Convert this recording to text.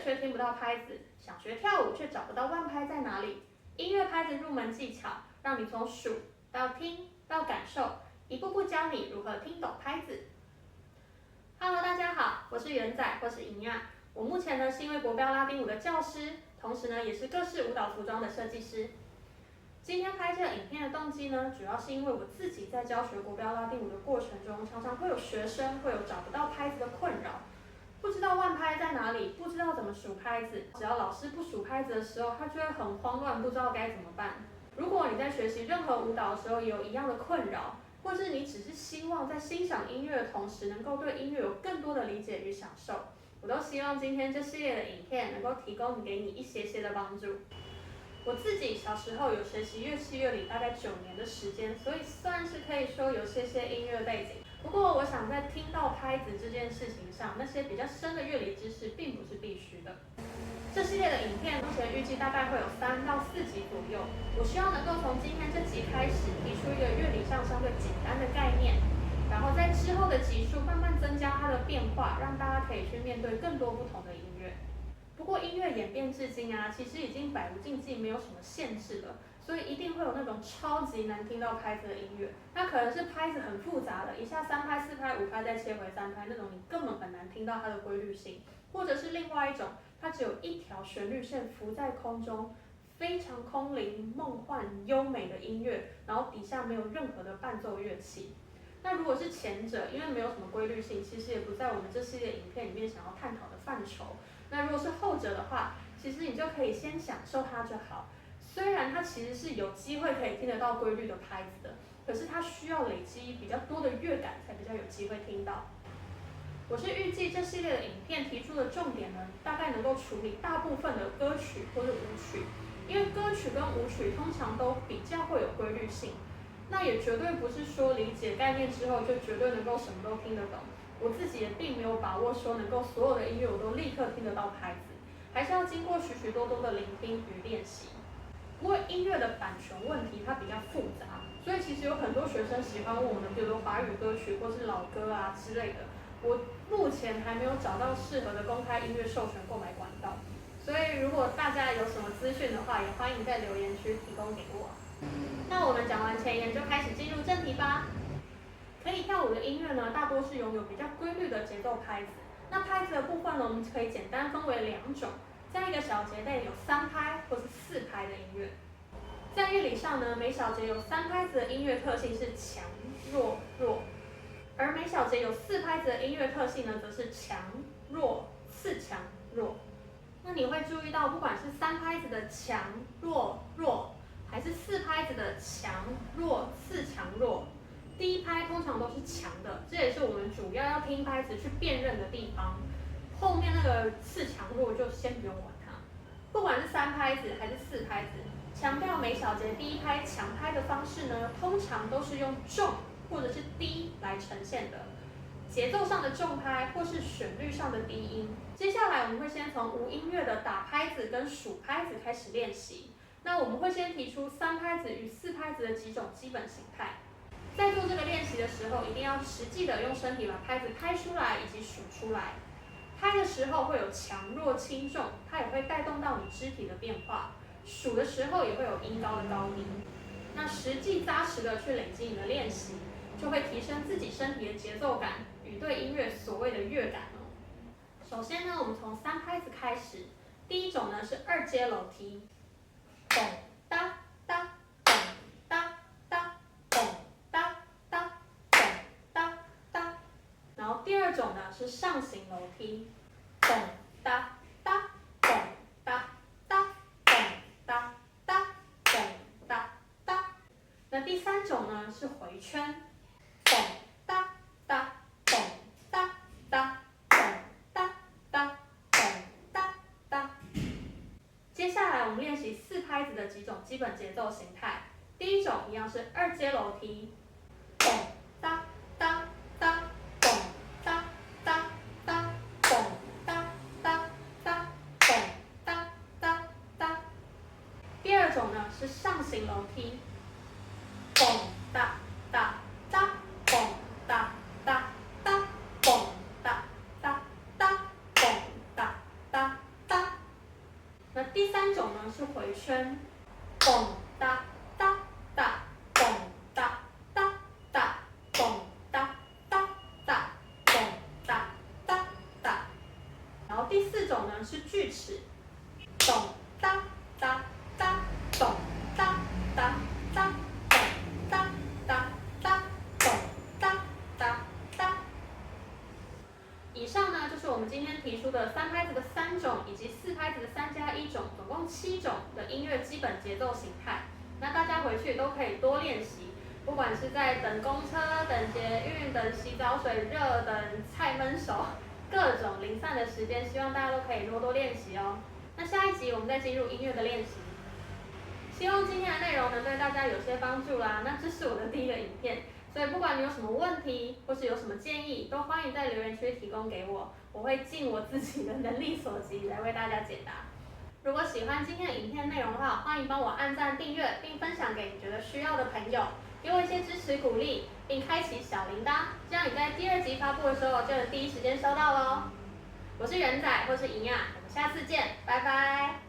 却听不到拍子，想学跳舞却找不到腕拍在哪里。音乐拍子入门技巧，让你从数到听到感受，一步步教你如何听懂拍子。Hello， 大家好，我是元仔或是莹啊。我目前呢是一位国标拉丁舞的教师，同时呢也是各式舞蹈服装的设计师。今天拍这个影片的动机呢，主要是因为我自己在教学国标拉丁舞的过程中，常常会有学生会有找不到拍子的困扰，不知道腕拍在哪里，不知道怎么数拍子。只要老师不数拍子的时候，他就会很慌乱，不知道该怎么办。如果你在学习任何舞蹈的时候也有一样的困扰，或是你只是希望在欣赏音乐的同时，能够对音乐有更多的理解与享受，我都希望今天这系列的影片能够提供给你一些的帮助。我自己小时候有学习乐器乐理大概9年的时间，所以算是可以说有些音乐背景。不过我想在听到拍子这件事情上，那些比较深的乐理知识并不是必须的。这系列的影片目前预计大概会有3到4集左右，我希望能够从今天这集开始提出一个乐理上相对简单的概念，然后在之后的集数慢慢增加它的变化，让大家可以去面对更多不同的音乐。不过音乐演变至今啊，其实已经百无禁忌，没有什么限制了，所以一定会有那种超级难听到拍子的音乐。那可能是拍子很复杂的，一下3拍、4拍、5拍再切回3拍，那种你根本很难听到它的规律性。或者是另外一种，它只有一条旋律线浮在空中，非常空灵、梦幻、优美的音乐，然后底下没有任何的伴奏乐器。那如果是前者，因为没有什么规律性，其实也不在我们这系列影片里面想要探讨的范畴。那如果是后者的话，其实你就可以先享受它就好。虽然它其实是有机会可以听得到规律的拍子的，可是它需要累积比较多的乐感才比较有机会听到。我是预计这系列的影片提出的重点呢，大概能够处理大部分的歌曲或是舞曲，因为歌曲跟舞曲通常都比较会有规律性。那也绝对不是说理解概念之后就绝对能够什么都听得懂。我自己也并没有把握说能够所有的音乐我都立刻听得到拍子，还是要经过许许多多的聆听与练习。不过音乐的版权问题它比较复杂，所以其实有很多学生喜欢问我们，比如说华语歌曲或是老歌啊之类的。我目前还没有找到适合的公开音乐授权购买管道，所以如果大家有什么资讯的话，也欢迎在留言区提供给我。那我们讲完前言，就开始进入正题吧。可以跳舞的音乐呢，大多是拥有比较规律的节奏拍子。那拍子的部分呢，我们可以简单分为2种，在一个小节内有3拍或是4拍的音乐。在乐理上呢，每小节有3拍子的音乐特性是强、弱、弱，而每小节有4拍子的音乐特性呢，则是强、弱、次强、弱。那你会注意到，不管是3拍子的强、弱、弱，还是4拍子的强、弱、次强、弱，第一拍通常都是强的，这也是我们主要听拍子去辨认的地方。后面那个次强弱就先不用管它。不管是3拍子还是4拍子，强调每小节第一拍强拍的方式呢，通常都是用重或者是低来呈现的。节奏上的重拍或是旋律上的低音。接下来我们会先从无音乐的打拍子跟数拍子开始练习。那我们会先提出3拍子与4拍子的几种基本形态。在做这个练习的时候，一定要实际的用身体把拍子拍出来以及数出来。拍的时候会有强弱轻重，它也会带动到你肢体的变化。数的时候也会有音高的高低。那实际扎实的去累积你的练习，就会提升自己身体的节奏感与对音乐所谓的乐感哦。首先呢，我们从3拍子开始。第一种呢是2阶楼梯，咚哒哒咚哒哒咚哒哒咚哒哒。然后第2种呢是上行楼梯，咚哒哒咚哒哒咚哒哒咚哒哒。那第3种呢是回圈，咚哒哒咚哒哒咚哒哒咚哒哒。接下来我们练习4拍子的几种基本节奏形态。第一种一样是2阶楼梯，咚哒哒哒咚哒哒哒咚哒哒哒咚哒哒哒。第2种呢是上行楼梯，咚哒哒哒咚哒哒哒咚哒哒哒咚哒哒哒。3种呢是回圈，蹦哒哒哒，蹦哒哒哒，蹦哒哒哒，蹦哒哒哒。然后第4种呢是锯齿，咚哒哒哒，咚哒哒哒，咚哒哒哒，咚哒哒哒。以上呢就是我们今天提出的3拍子的3种，以及4拍子的3+1种，总共7种的音乐基本节奏形态。那大家回去都可以多练习，不管是在等公车、等捷运、等洗澡水热、等菜焖熟，各种零散的时间，希望大家都可以多多练习哦。那下一集我们再进入音乐的练习。希望今天的内容能对大家有些帮助啦。那这是我的第1个影片，所以不管你有什么问题或是有什么建议，都欢迎在留言区提供给我，我会尽我自己的能力所及来为大家解答。如果喜欢今天的影片内容的话，欢迎帮我按赞、订阅，并分享给你觉得需要的朋友，给我一些支持鼓励，并开启小铃铛，这样你在第2集发布的时候就能第一时间收到咯。我是元仔，或是营养，我们下次见，拜拜。